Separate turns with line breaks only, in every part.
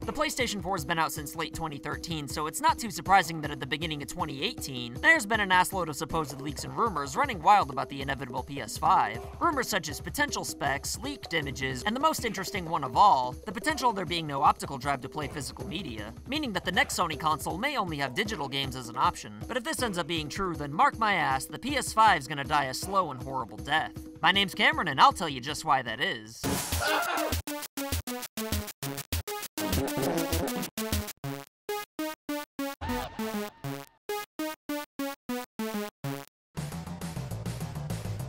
The PlayStation 4 has been out since late 2013, so it's not too surprising that at the beginning of 2018, there's been an assload of supposed leaks and rumors running wild about the inevitable PS5. Rumors such as potential specs, leaked images, and the most interesting one of all, the potential of there being no optical drive to play physical media, meaning that the next Sony console may only have digital games as an option. But if this ends up being true, then mark my ass, the PS5 is gonna die a slow and horrible death. My name's Cameron, and I'll tell you just why that is.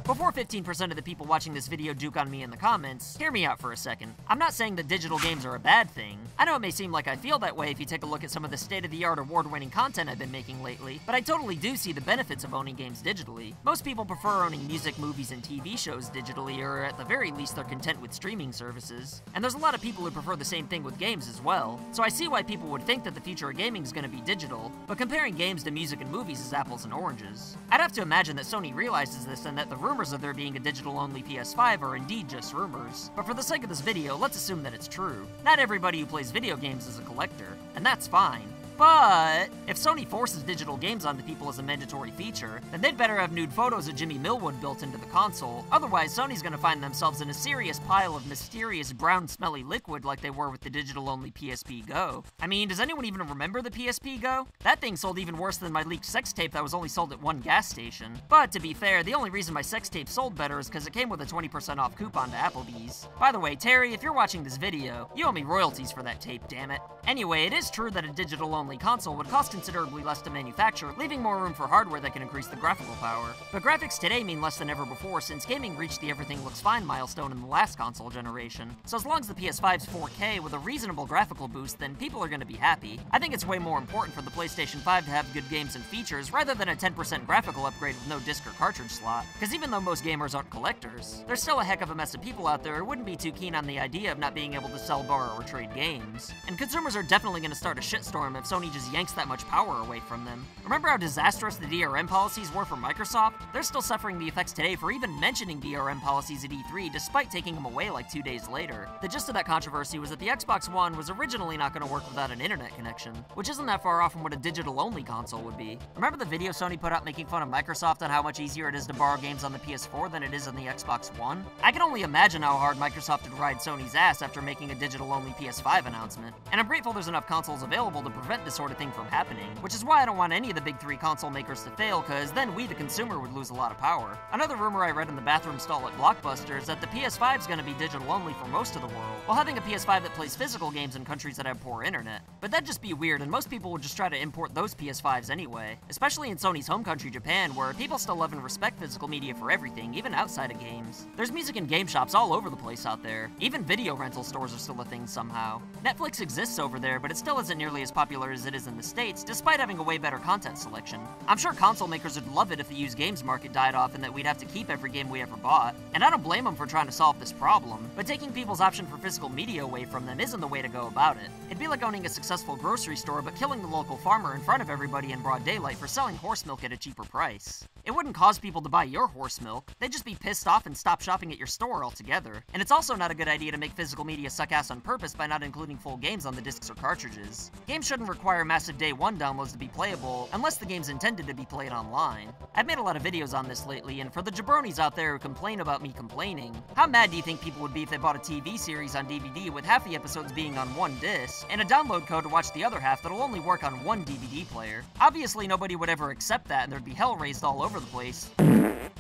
Before 15% of the people watching this video juke on me in the comments, hear me out for a second. I'm not saying that digital games are a bad thing. I know it may seem like I feel that way if you take a look at some of the state-of-the-art award-winning content I've been making lately, but I totally do see the benefits of owning games digitally. Most people prefer owning music, movies, and TV shows digitally, or at the very least they're content with streaming services. And there's a lot of people who prefer the same thing with games as well, so I see why people would think that the future of gaming is going to be digital, but comparing games to music and movies is apples and oranges. I'd have to imagine that Sony realizes this and that the rumors of there being a digital-only PS5 are indeed just rumors. But for the sake of this video, let's assume that it's true. Not everybody who plays video games is a collector, and that's fine. But if Sony forces digital games onto people as a mandatory feature, then they'd better have nude photos of Jimmy Millwood built into the console, otherwise Sony's gonna find themselves in a serious pile of mysterious brown smelly liquid like they were with the digital-only PSP Go. I mean, does anyone even remember the PSP Go? That thing sold even worse than my leaked sex tape that was only sold at one gas station. But to be fair, the only reason my sex tape sold better is because it came with a 20% off coupon to Applebee's. By the way, Terry, if you're watching this video, you owe me royalties for that tape, damn it. Anyway, it is true that a digital-only console would cost considerably less to manufacture, leaving more room for hardware that can increase the graphical power. But graphics today mean less than ever before since gaming reached the everything looks fine milestone in the last console generation. So as long as the PS5's 4K with a reasonable graphical boost, then people are going to be happy. I think it's way more important for the PlayStation 5 to have good games and features rather than a 10% graphical upgrade with no disc or cartridge slot. Because even though most gamers aren't collectors, there's still a heck of a mess of people out there who wouldn't be too keen on the idea of not being able to sell, borrow, or trade games. And consumers are definitely going to start a shitstorm if Sony just yanks that much power away from them. Remember how disastrous the DRM policies were for Microsoft? They're still suffering the effects today for even mentioning DRM policies at E3 despite taking them away like 2 days later. The gist of that controversy was that the Xbox One was originally not going to work without an internet connection, which isn't that far off from what a digital-only console would be. Remember the video Sony put out making fun of Microsoft on how much easier it is to borrow games on the PS4 than it is on the Xbox One? I can only imagine how hard Microsoft would ride Sony's ass after making a digital-only PS5 announcement. And I'm grateful there's enough consoles available to prevent this sort of thing from happening, which is why I don't want any of the big three console makers to fail, cause then we, the consumer, would lose a lot of power. Another rumor I read in the bathroom stall at Blockbuster is that the PS5 is gonna be digital only for most of the world, while having a PS5 that plays physical games in countries that have poor internet. But that'd just be weird, and most people would just try to import those PS5s anyway, especially in Sony's home country, Japan, where people still love and respect physical media for everything, even outside of games. There's music and game shops all over the place out there. Even video rental stores are still a thing somehow. Netflix exists over there, but it still isn't nearly as popular as it is in the States, despite having a way better content selection. I'm sure console makers would love it if the used games market died off and that we'd have to keep every game we ever bought. And I don't blame them for trying to solve this problem, but taking people's option for physical media away from them isn't the way to go about it. It'd be like owning a successful grocery store but killing the local farmer in front of everybody in broad daylight for selling horse milk at a cheaper price. It wouldn't cause people to buy your horse milk, they'd just be pissed off and stop shopping at your store altogether. And it's also not a good idea to make physical media suck ass on purpose by not including full games on the discs or cartridges. Games shouldn't require massive day one downloads to be playable, unless the game's intended to be played online. I've made a lot of videos on this lately, and for the jabronis out there who complain about me complaining, how mad do you think people would be if they bought a TV series on DVD with half the episodes being on one disc, and a download code to watch the other half that'll only work on one DVD player? Obviously nobody would ever accept that, and there'd be hell raised all over the place.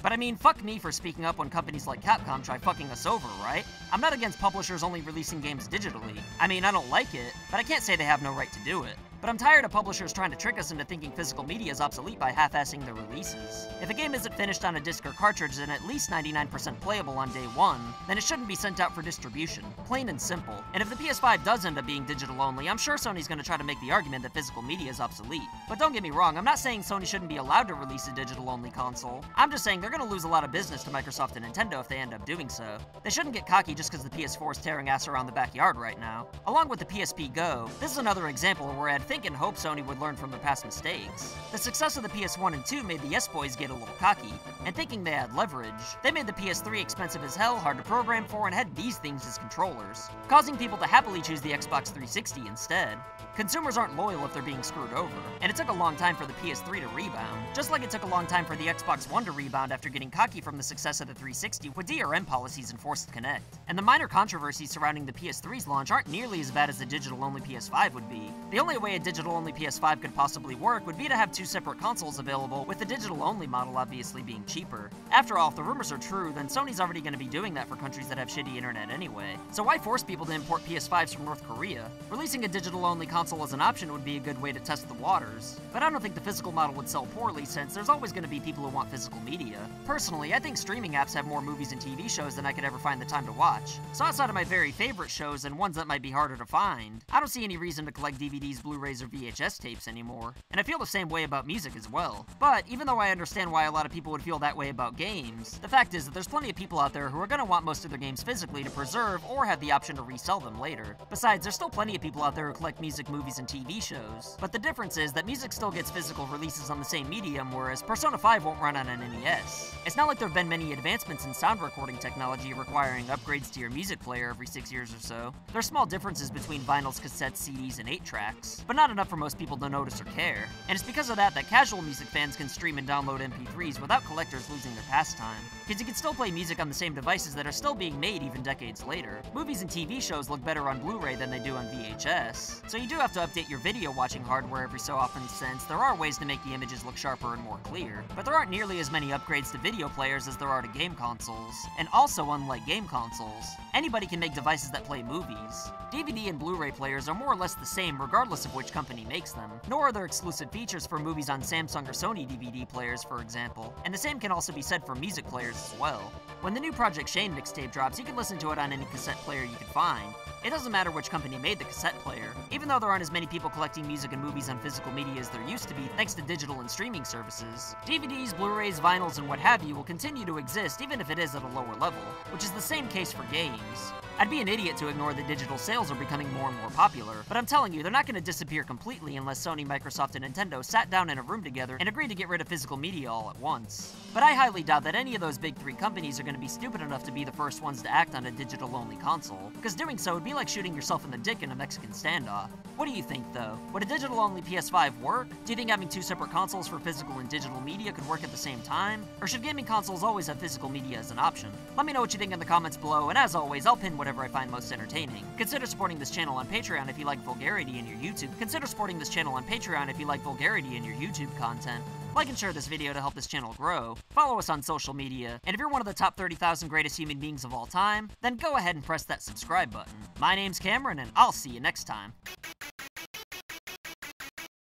But I mean, fuck me for speaking up when companies like Capcom try fucking us over, right? I'm not against publishers only releasing games digitally. I mean, I don't like it, but I can't say they have no right to do it. But I'm tired of publishers trying to trick us into thinking physical media is obsolete by half-assing their releases. If a game isn't finished on a disc or cartridge and at least 99% playable on day one, then it shouldn't be sent out for distribution. Plain and simple. And if the PS5 does end up being digital only, I'm sure Sony's gonna try to make the argument that physical media is obsolete. But don't get me wrong, I'm not saying Sony shouldn't be allowed to release a digital only console. I'm just saying they're gonna lose a lot of business to Microsoft and Nintendo if they end up doing so. They shouldn't get cocky just because the PS4 is tearing ass around the backyard right now. Along with the PSP Go, this is another example where I had think and hope Sony would learn from their past mistakes. The success of the PS1 and 2 made the yes-boys get a little cocky, and thinking they had leverage, they made the PS3 expensive as hell, hard to program for, and had these things as controllers, causing people to happily choose the Xbox 360 instead. Consumers aren't loyal if they're being screwed over, and it took a long time for the PS3 to rebound, just like it took a long time for the Xbox One to rebound after getting cocky from the success of the 360 with DRM policies and Forced Connect. And the minor controversies surrounding the PS3's launch aren't nearly as bad as the digital-only PS5 would be. The only way a digital-only PS5 could possibly work would be to have two separate consoles available, with the digital-only model obviously being cheaper. After all, if the rumors are true, then Sony's already going to be doing that for countries that have shitty internet anyway. So why force people to import PS5s from North Korea? Releasing a digital-only console as an option would be a good way to test the waters. But I don't think the physical model would sell poorly, since there's always going to be people who want physical media. Personally, I think streaming apps have more movies and TV shows than I could ever find the time to watch. So outside of my very favorite shows and ones that might be harder to find, I don't see any reason to collect DVDs, Blu-rays, or VHS tapes anymore. And I feel the same way about music as well. But even though I understand why a lot of people would feel that way about games, the fact is that there's plenty of people out there who are going to want most of their games physically to preserve or have the option to resell them later. Besides, there's still plenty of people out there who collect music, movies, and TV shows. But the difference is that music still gets physical releases on the same medium, whereas Persona 5 won't run on an NES. It's not like there have been many advancements in sound recording technology requiring upgrades to your music player every 6 years or so. There's small differences between vinyls, cassettes, CDs, and 8-tracks, but not enough for most people to notice or care. And it's because of that casual music fans can stream and download MP3s without collectors losing their pastime. Because you can still play music on the same devices that are still being made even decades later. Movies and TV shows look better on Blu-ray than they do on VHS, so you do have to update your video watching hardware every so often, since there are ways to make the images look sharper and more clear. But there aren't nearly as many upgrades to video players as there are to game consoles. And also, unlike game consoles, anybody can make devices that play movies. DVD and Blu-ray players are more or less the same regardless of which company makes them, nor are there exclusive features for movies on Samsung or Sony DVD players, for example, and the same can also be said for music players as well. When the new Project Shane mixtape drops, you can listen to it on any cassette player you can find. It doesn't matter which company made the cassette player. Even though there aren't as many people collecting music and movies on physical media as there used to be thanks to digital and streaming services, DVDs, Blu-rays, vinyls, and what have you will continue to exist even if it is at a lower level, which is the same case for games. I'd be an idiot to ignore that digital sales are becoming more and more popular, but I'm telling you, they're not going to disappear completely unless Sony, Microsoft, and Nintendo sat down in a room together and agreed to get rid of physical media all at once. But I highly doubt that any of those big three companies are going to be stupid enough to be the first ones to act on a digital-only console, because doing so would be like shooting yourself in the dick in a Mexican standoff. What do you think, though? Would a digital-only PS5 work? Do you think having two separate consoles for physical and digital media could work at the same time? Or should gaming consoles always have physical media as an option? Let me know what you think in the comments below, and as always, I'll pin whatever I find most entertaining. Consider supporting this channel on Patreon if you like vulgarity in your YouTube. Consider supporting this channel on Patreon if you like vulgarity in your YouTube content. Like and share this video to help this channel grow. Follow us on social media, and if you're one of the top 30,000 greatest human beings of all time, then go ahead and press that subscribe button. My name's Cameron, and I'll see you next time.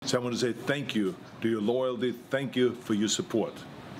So I want to say thank you to your loyalty, thank you for your support.